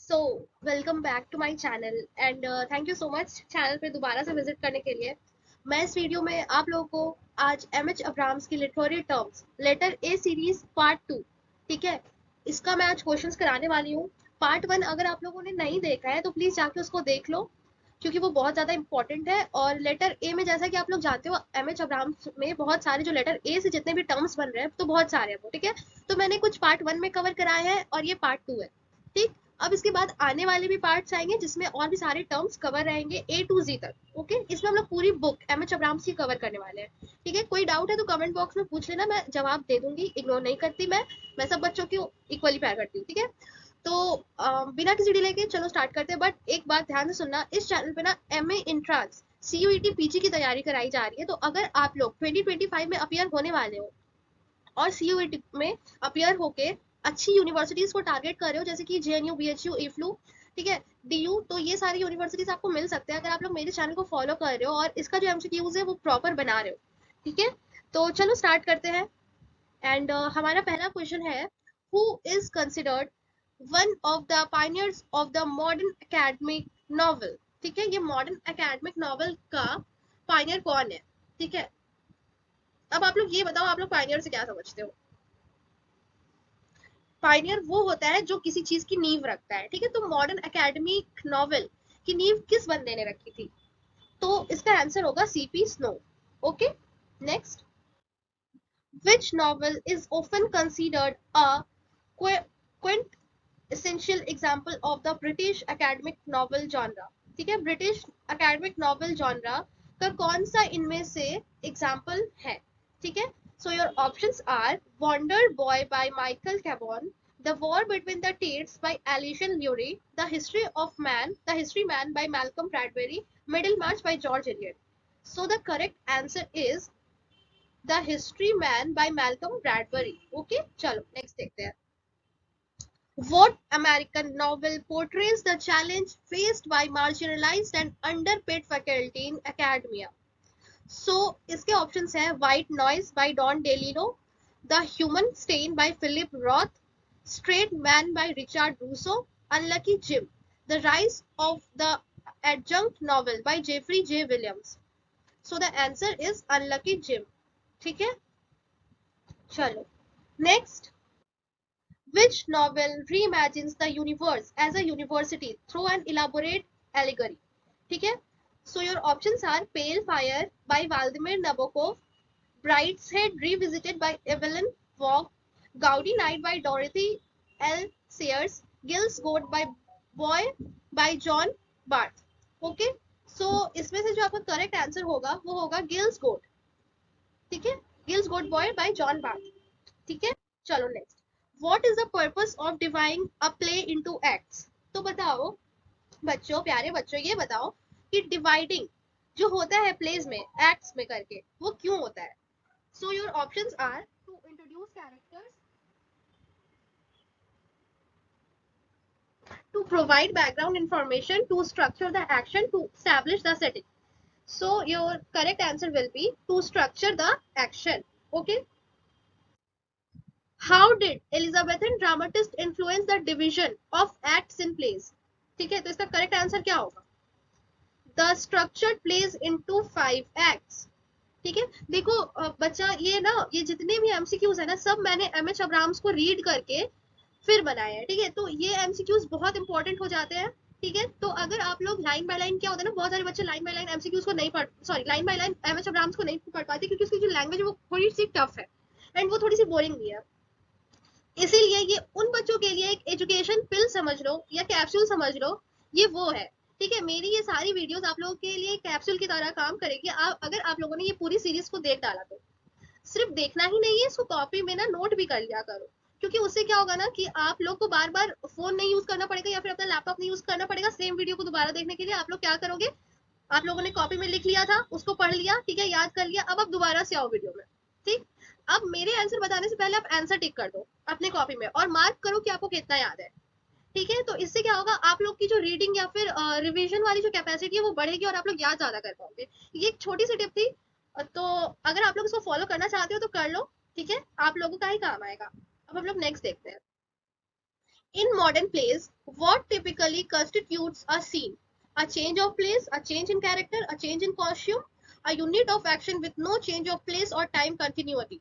So welcome back to my channel and thank you so much channel पे दोबारा से visit करने के लिए। मैं इस वीडियो में आप लोगों को आज एम.एच. अब्राम्स की literary terms letter A series part 2, ठीक है, इसका मैं आज क्वेश्चंस कराने वाली हूँ। पार्ट 1 अगर आप लोगों ने नहीं देखा है तो प्लीज जाके उसको देख लो, क्योंकि वो बहुत ज्यादा इंपॉर्टेंट है। और लेटर ए में जैसा कि आप लोग जानते हो, एम.एच. अब्राम्स में बहुत सारे जो लेटर ए से जितने भी टर्म्स बन रहे हैं तो बहुत सारे हैं वो, ठीक है। तो मैंने कुछ पार्ट 1 में कवर कराए हैं और ये पार्ट 2 है, ठीक। अब इसके बाद आने वाले भी पार्ट्स आएंगे जिसमें और भी सारे टर्म्स कवर रहेंगे ए टू जी तक, ओके। इसमें हम लोग पूरी बुक एम.एच. अब्राम्स की कवर करने वाले हैं, ठीक है। कोई डाउट है तो कमेंट बॉक्स में पूछ लेना, मैं जवाब दे दूंगी, इग्नोर नहीं करती मैं सब बच्चों की इक्वली प्यार करती हूँ, ठीक है। तो बिना किसी डिले के चलो स्टार्ट करते हैं। बट एक बात ध्यान से सुनना, इस चैनल पे ना एमए इंट्रांस सीयूईटी पीजी की तैयारी कराई जा रही है। तो अगर आप लोग 2025 में अपियर होने वाले हो और सीयूईटी में अपियर होके अच्छी यूनिवर्सिटीज को टारगेट कर रहे हो, जैसे कि जेएनयू, बीएचयू, ईफ्लू, ठीक है, डीयू, तो ये सारी यूनिवर्सिटीज आपको मिल सकते हैं अगर आप लोग मेरे चैनल को फॉलो कर रहे हो और इसका जो एमसीक्यूज है वो प्रॉपर बना रहे हो, ठीक है। तो चलो स्टार्ट करते हैं। एंड हमारा पहला क्वेश्चन है, who is considered one of the pioneers of the modern academic novel, ठीक है। ये मॉडर्न एकेडमिक नॉवल का पायनियर कौन है, ठीक है। अब आप लोग ये बताओ, आप लोग पायनियर से क्या समझते हो? पायनियर वो होता है जो किसी चीज की नींव रखता है, ठीक है। तो मॉडर्न एकेडमिक नॉवल की नींव किस बंदे ने रखी थी? तो इसका आंसर होगा CP snow, okay. Next, which novel is often considered a Quint essential example of the British academic novel genre, ठीक है। ब्रिटिश academic novel genre का कौन सा इनमें से एग्जाम्पल है, ठीक है। So your options are Wonder Boy by Michael Chabon, the War between the Tates by Alison Lurie, the History Man by Malcolm Bradbury, Middlemarch by George Eliot. So the correct answer is the History Man by Malcolm Bradbury, okay. चलो next देखते हैं। What American novel portrays the challenge faced by marginalized and underpaid faculty in academia? So, इसके options है White Noise by Don DeLillo, The Human Stain by Philip Roth, Straight Man by Richard Russo, Unlucky Jim, The Rise of the Adjunct Novel by Jeffrey J. Williams. So the answer is Unlucky Jim, ठीक है। चलो next, which novel reimagines the universe as a university through an elaborate allegory, ठीक है। So your options are Pale Fire by Vladimir Nabokov, Brideshead Revisited by Evelyn Waugh, Gaudy Night by Dorothy L. Sayers, Gil's Goat by Boy by John Barth, okay। So इसमें से जो आपका correct answer होगा वो होगा gills Goat, ठीक है। Giles Goat Boy by John Barth, ठीक है। चलो next, what is the purpose of dividing a play into acts? तो बताओ बच्चों, प्यारे बच्चों, ये बताओ कि डिवाइडिंग जो होता है प्लेज में एक्ट्स में करके वो क्यों होता है? So your options are to introduce characters, to provide background information, to structure the action, to establish the setting. So your correct answer will be to structure the action, okay. How did Elizabethan dramatists influence the division of acts in plays? ठीक है, तो इसका correct answer क्या होगा? The structured plays into 5 acts, ठीक है। देखो बच्चा, ये ना, ये जितने भी एमसीक्यूज है ना, सब मैंने एम.एच. अब्राम्स को रीड करके फिर बनाए हैं, ठीक है। तो ये एमसीक्यूज बहुत इंपॉर्टेंट हो जाते हैं, ठीक है। तो अगर आप लोग लाइन बाय लाइन, क्या होता है ना, बहुत सारे बच्चे लाइन बाय लाइन एमसीक्यूज को नहीं पढ़, sorry, line by line M H. Abrams को नहीं पढ़ पाते क्योंकि उसकी जो लैंग्वेज है वो थोड़ी सी टफ है एंड वो थोड़ी सी बोरिंग भी है। इसीलिए ये उन बच्चों के लिए एक एजुकेशन पिल समझ लो या कैप्सूल समझ लो, ये वो है, ठीक है। मेरी ये सारी वीडियोस आप लोगों के लिए कैप्सूल की तरह काम करेगी। अगर आप लोगों ने ये पूरी सीरीज को देख डाला तो सिर्फ देखना ही नहीं है, इसको कॉपी में ना नोट भी कर लिया करो, क्योंकि उससे क्या होगा ना कि आप लोग को बार बार फोन नहीं यूज करना पड़ेगा या फिर अपना लैपटॉप नहीं यूज करना पड़ेगा सेम वीडियो को दोबारा देखने के लिए। आप लोग क्या करोगे, आप लोगों ने कॉपी में लिख लिया था, उसको पढ़ लिया, ठीक है, याद कर लिया, अब आप दोबारा से आओ वीडियो में, ठीक। अब मेरे आंसर बताने से पहले आप आंसर टिक कर दो अपने कॉपी में और मार्क करो कि आपको कितना याद है, ठीक है। तो इससे क्या होगा, आप लोग की जो रीडिंग या फिर रिवीजन वाली जो कैपेसिटी है वो बढ़ेगी और आप लोग याद ज्यादा कर पाओगे। ये एक छोटी सी टिप थी, तो अगर आप लोग इसको फॉलो करना चाहते हो तो कर लो, ठीक है, आप लोगों का ही काम आएगा। अब हम लोग नेक्स्ट देखते हैं। In modern plays, what typically constitutes a scene? A change of place, a change in character, a change in costume, a unit of action with no change of place or time continuity.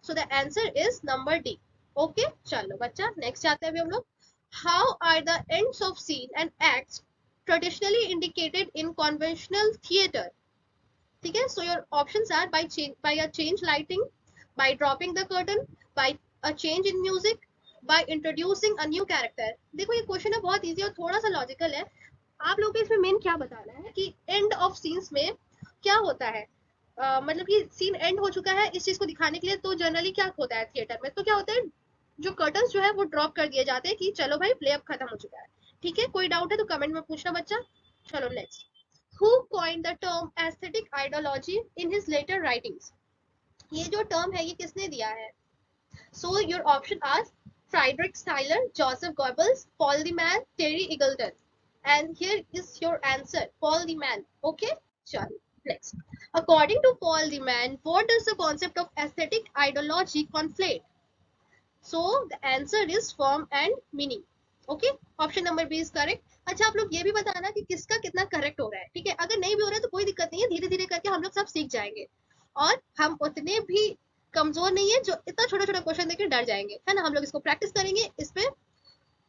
So the answer is number D. Okay, चलो बच्चा next जाते हैं अभी हम लोग. How are the ends of scene and acts traditionally indicated in conventional theatre? ठीक है, so your options are by a change lighting, by dropping the curtain, by a change in music, by introducing a new character. देखो ये question है बहुत easy और थोड़ा सा logical है. आप लोगों को इसमें मेन क्या बताना है कि एंड ऑफ सीन्स में क्या होता है. मतलब कि सीन एंड हो चुका है इस चीज को दिखाने के लिए. तो जनरली क्या होता है थिएटर में, तो क्या होता है जो कर्टन्स जो है वो ड्रॉप कर दिए जाते हैं कि चलो भाई प्ले अब खत्म हो चुका है. ठीक है, कोई डाउट है तो कमेंट में पूछना बच्चा. चलो next. Who coined the term aesthetic ideology in his later writings? ये जो term है ये किसने दिया है? So your option are Friedrich Schiller, Joseph Goebbels, Paul the Man, Terry Eagleton. And here is your answer, Paul the Man. Okay, चलो next. According to Paul the Man, what does the concept of aesthetic ideology conflate? So the answer is form and meaning. Okay, option number B is correct. अच्छा आप लोग ये भी बताना कि किसका कितना करेक्ट हो रहा है. ठीक है, अगर नहीं भी हो रहा है तो कोई दिक्कत नहीं है, धीरे धीरे करके हम लोग सब सीख जाएंगे. और हम उतने भी कमजोर नहीं है जो इतना छोटा छोटा क्वेश्चन देकर डर जाएंगे, है ना. हम लोग इसको प्रैक्टिस करेंगे, इस पे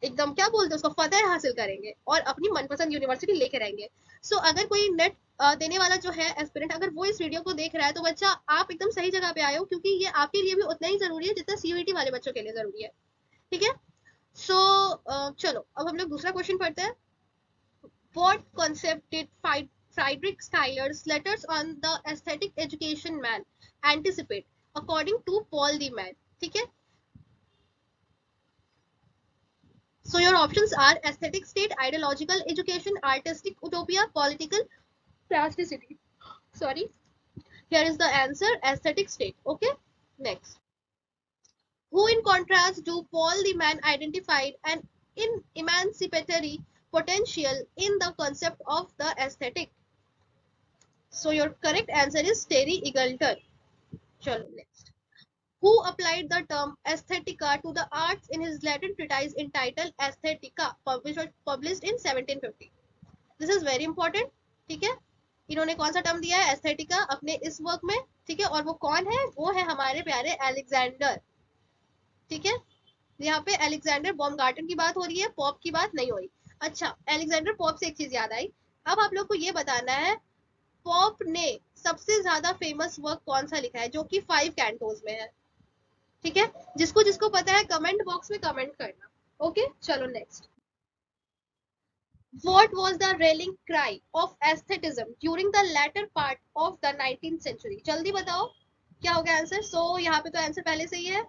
एकदम क्या बोलते हैं उसको फतेह हासिल करेंगे और अपनी मनपसंद यूनिवर्सिटी लेके रहेंगे. सो अगर कोई नेट देने वाला जो है एस्पिरेंट अगर वो इस वीडियो को देख रहा है तो बच्चा आप एकदम सही जगह पे आए हो, क्योंकि ये आपके लिए भी उतना ही जरूरी है जितना सीयूईटी वाले बच्चों के लिए जरूरी है. ठीक है, सो चलो अब हम लोग दूसरा क्वेश्चन पढ़ते हैं. What concept did Friedrich Schiller's letters on the aesthetic education man anticipate according to Paul the Man? ठीक है, so your options are aesthetic state, ideological education, artistic utopia, political plasticity. Sorry, here is the answer, aesthetic state. Okay, next. Who in contrast to Paul the Man identified an emancipatory potential in the concept of the aesthetic? So your correct answer is Terry Eagleton. Chalo next. Who applied the term aesthetica to the arts in his Latin treatise entitled Aesthetica, published in 1750? This is very important. ठीक है, इन्होंने कौन सा term दिया है एस्थेटिका अपने इस work में. ठीक है, और वो कौन है, वो है हमारे प्यारे अलेक्जेंडर. ठीक है, यहाँ पे अलेक्जेंडर बॉमगार्टन की बात हो रही है, पॉप की बात नहीं हो रही. अच्छा, अलेक्जेंडर पॉप से एक चीज याद आई. अब आप लोग को ये बताना है पॉप ने सबसे ज्यादा फेमस वर्क कौन सा लिखा है जो कि 5 कैंटोज में है. ठीक है, जिसको जिसको पता है कमेंट बॉक्स में कमेंट करना. ओके, चलो next. What was the rallying cry of aesthetism during the latter part of the 19th century? जल्दी बताओ क्या होगा आंसर. सो यहाँ पे तो आंसर पहले से ही है,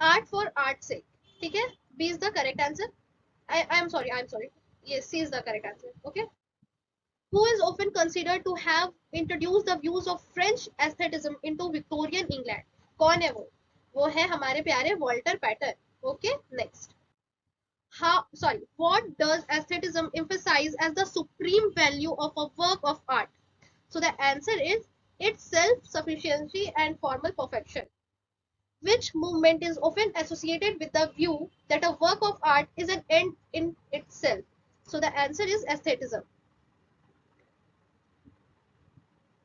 आर्ट फॉर आर्ट से. ठीक है, B is the correct answer. I am sorry, yes, C is the correct answer. Okay, who is often considered to have introduced the views of French aesthetism into Victorian England? कौन है वो है हमारे प्यारे Walter Pater. Okay, next. What does aesthetism emphasize as the supreme value of a work of art? So the answer is its self-sufficiency and formal perfection. Which movement is often associated with the view that a work of art is an end in itself? So the answer is aesthetism.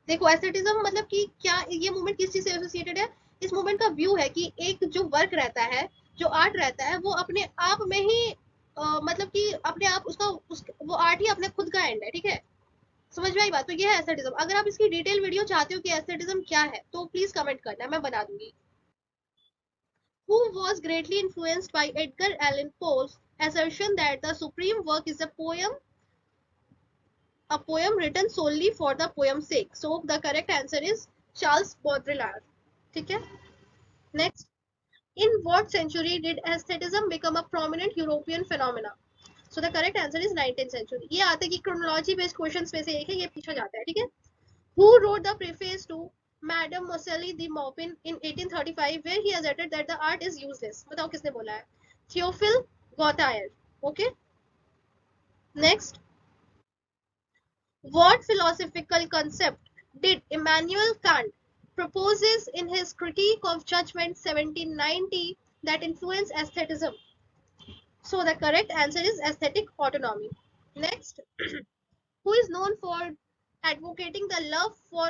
देखो एस्थेटिज्म मतलब कि क्या, ये movement किस चीज से associated है. इस मूवमेंट का व्यू है कि एक जो वर्क रहता है, जो आर्ट रहता है, वो अपने आप में ही मतलब कि अपने आप वो आर्ट ही अपने खुद का एंड है. ठीक है, समझ में आई बात. तो ये है एस्थेटिज्म. अगर आप इसकी डिटेल वीडियो चाहते हो कि एस्थेटिज्म क्या है तो प्लीज कमेंट करना, मैं बना दूंगी. Who was greatly influenced by Edgar Allan Poe's assertion that the supreme work is a poem written solely for the poem's sake? So the correct answer is Charles Baudelaire. ठीक है, next. In what century did aesthetism become a prominent European phenomena? So the correct answer is 19th century. ये आते कि chronology based questions में से एक है, ये पूछा जाता है. ठीक है, who wrote the preface to Madame Moseley the Maupin in 1835 where he asserted that the art is useless? बताओ किसने बोला है. Theophile Gautier. Okay, next. What philosophical concept did Immanuel Kant proposes in his Critique of Judgment 1790 that influenced aesthetism? So the correct answer is aesthetic autonomy. Next, who is known for advocating the love for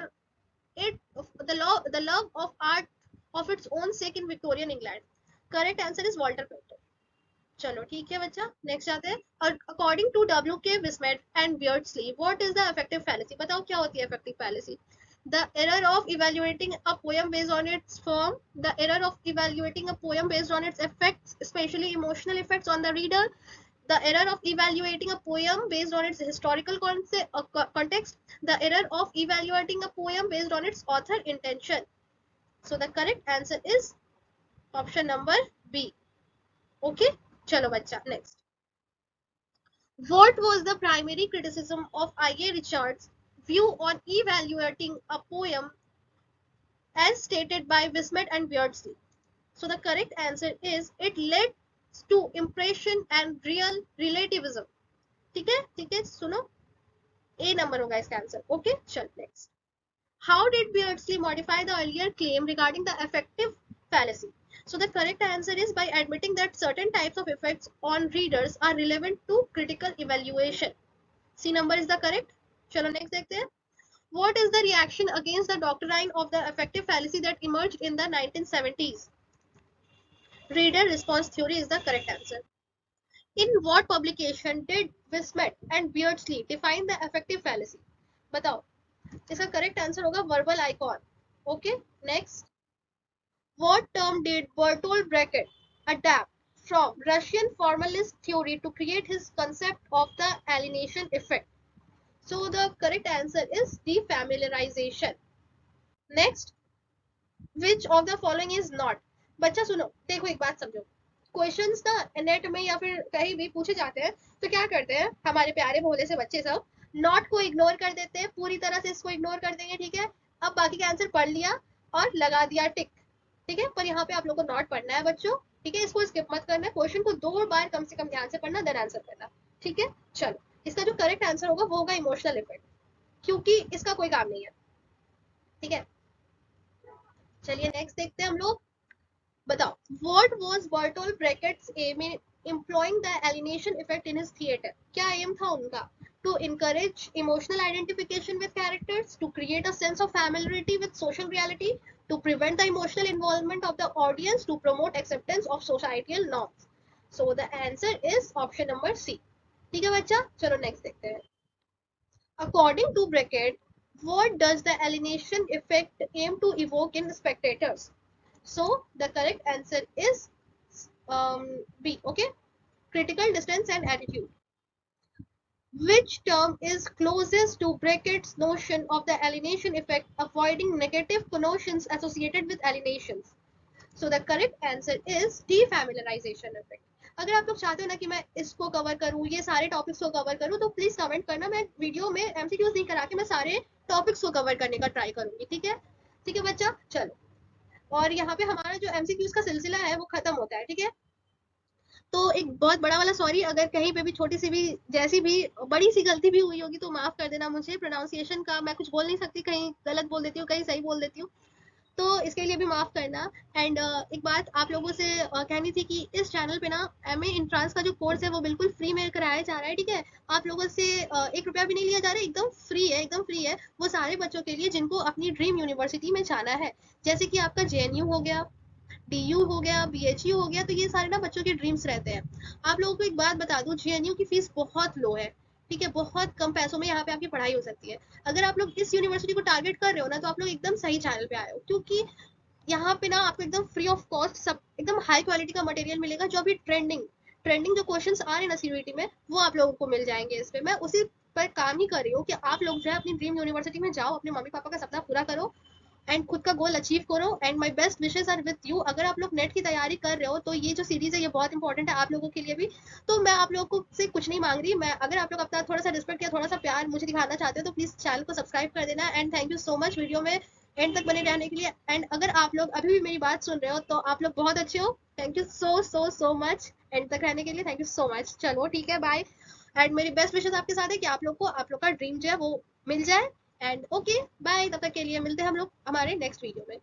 it, the love of art of its own sake in Victorian England? Correct answer is Walter Pater. चलो ठीक है बच्चा, next आते हैं। According to WK विस्मेट and Beardsley, what is the affective fallacy? बताओ क्या होती है affective fallacy? The error of evaluating a poem based on its form, the error of evaluating a poem based on its effects, especially emotional effects on the reader, the error of evaluating a poem based on its historical context, the error of evaluating a poem based on its author intention. So the correct answer is option number B. Okay, चलो बच्चा next. What was the primary criticism of I.A. Richards' view on evaluating a poem as stated by Wismet and Beardsley? So the correct answer is it led to impression and real relativism. ठीक है सुनो, A number होगा इसका answer. Okay चल next. How did Beardsley modify the earlier claim regarding the affective fallacy? So the correct answer is by admitting that certain types of effects on readers are relevant to critical evaluation. C number is the correct. चलो next देखते हैं। What is the reaction against the doctrine of the affective fallacy that emerged in the 1970s? Reader response theory is the correct answer. In what publication did Wismet and Beardsley define the affective fallacy? बताओ, इसका correct answer होगा verbal icon. Okay, next. What term did Bertolt Brecht adapt from Russian formalist theory to create his concept of the alienation effect? So the correct answer is defamiliarization. Next, which of the following is not? बच्चा सुनो, देखो एक बात समझो, questions ना net में या फिर कहीं भी पूछे जाते हैं तो क्या करते हैं हमारे प्यारे भोले से बच्चे सब, नॉट को इग्नोर कर देते हैं, पूरी तरह से इसको इग्नोर कर देंगे। ठीक है, अब बाकी का आंसर पढ़ लिया और लगा दिया टिक। ठीक है, पर यहाँ पे आप लोग को नॉट पढ़ना है बच्चों। ठीक है, इसको स्किप मत करना है, क्वेश्चन को 2 बार कम से कम ध्यान से पढ़ना, देन आंसर करना। ठीक है, चलो इसका जो करेक्ट आंसर होगा वो होगा इमोशनल इफेक्ट, क्योंकि इसका कोई काम नहीं है। ठीक है, चलिए नेक्स्ट देखते हैं हम लोग। बताओ, what was Bertolt Brecht's aim in employing the alienation effect in his theatre? क्या एम था उनका? To encourage emotional identification with characters, to create a sense of familiarity with social reality, to prevent the emotional involvement of the audience, to promote acceptance of societal norms. So the answer is option number C. ठीक है बच्चा, चलो next देखते हैं। According to Beckett, what does the alienation effect aim to evoke in spectators? So the correct answer is B. Okay, critical distance and attitude. Which term is closest to Beckett's notion of the alienation effect, avoiding negative connotations associated with alienations? So the correct answer is defamiliarization effect. अगर आप लोग चाहते हो ना कि मैं इसको cover करूँ, ये सारे टॉपिक्स को कवर करूँ, तो प्लीज कमेंट करना। मैं वीडियो में एमसीक्यूज नहीं करा के मैं सारे टॉपिक्स को कवर करने का ट्राई करूंगी। ठीक है बच्चा, चलो। और यहाँ पे हमारा जो एमसीक्यूज का सिलसिला है वो खत्म होता है। ठीक है, तो एक बहुत बड़ा वाला सॉरी, अगर कहीं पे भी छोटी सी भी जैसी भी बड़ी सी गलती भी हुई होगी तो माफ कर देना मुझे। प्रोनाउंसिएशन का मैं कुछ बोल नहीं सकती, कहीं गलत बोल देती हूँ, कहीं सही बोल देती हूँ, तो इसके लिए भी माफ करना। एंड एक बात आप लोगों से कहनी थी कि इस चैनल पे ना MA इंट्रांस का जो कोर्स है वो बिल्कुल फ्री में कराया जा रहा है। ठीक है, आप लोगों से 1 रुपया भी नहीं लिया जा रहा है, एकदम फ्री है, एकदम फ्री है। वो सारे बच्चों के लिए जिनको अपनी ड्रीम यूनिवर्सिटी में जाना है, जैसे कि आपका JNU हो गया, DU हो गया, BHU हो गया, तो ये सारे ना बच्चों के ड्रीम्स रहते हैं। आप लोगों को एक बात बता दूं, JNU की फीस बहुत लो है। ठीक है, बहुत कम पैसों में यहाँ पे आपकी पढ़ाई हो सकती है। अगर आप लोग इस यूनिवर्सिटी को टारगेट कर रहे हो ना, तो आप लोग एकदम सही चैनल पे आए हो, क्योंकि यहाँ पे ना आपको एकदम फ्री ऑफ कॉस्ट सब एकदम हाई क्वालिटी का मटेरियल मिलेगा। जो अभी ट्रेंडिंग जो क्वेश्चंस आ रहे हैं ना CUET में, वो आप लोगों को मिल जाएंगे इस पे। मैं उसी पर काम ही कर रही हूँ कि आप लोग जो है अपनी ड्रीम यूनिवर्सिटी में जाओ, अपने मम्मी पापा का सपना पूरा करो एंड खुद का गोल अचीव करो। And my best wishes are with you. अगर आप लोग नेट की तैयारी कर रहे हो तो ये जो सीरीज है ये बहुत इंपॉर्टेंट है आप लोगों के लिए भी। तो मैं आप लोगों से कुछ नहीं मांग रही, मैं अगर आप लोग अपना थोड़ा सा रिस्पेक्ट या थोड़ा सा प्यार मुझे दिखाना चाहते हो तो प्लीज चैनल को सब्सक्राइब कर देना। And thank you so much video में एंड तक बने रहने के लिए। एंड अगर आप लोग अभी भी मेरी बात सुन रहे हो तो आप लोग बहुत अच्छे हो। Thank you so much and तक रहने के लिए। Thank you so much. चलो ठीक है, बाय। एंड मेरी बेस्ट विशेस आपके साथ है कि आप लोग को आप लोग का ड्रीम जो है वो मिल जाए। एंड ओके बाय, तब तक के लिए मिलते हैं हम लोग हमारे नेक्स्ट वीडियो में।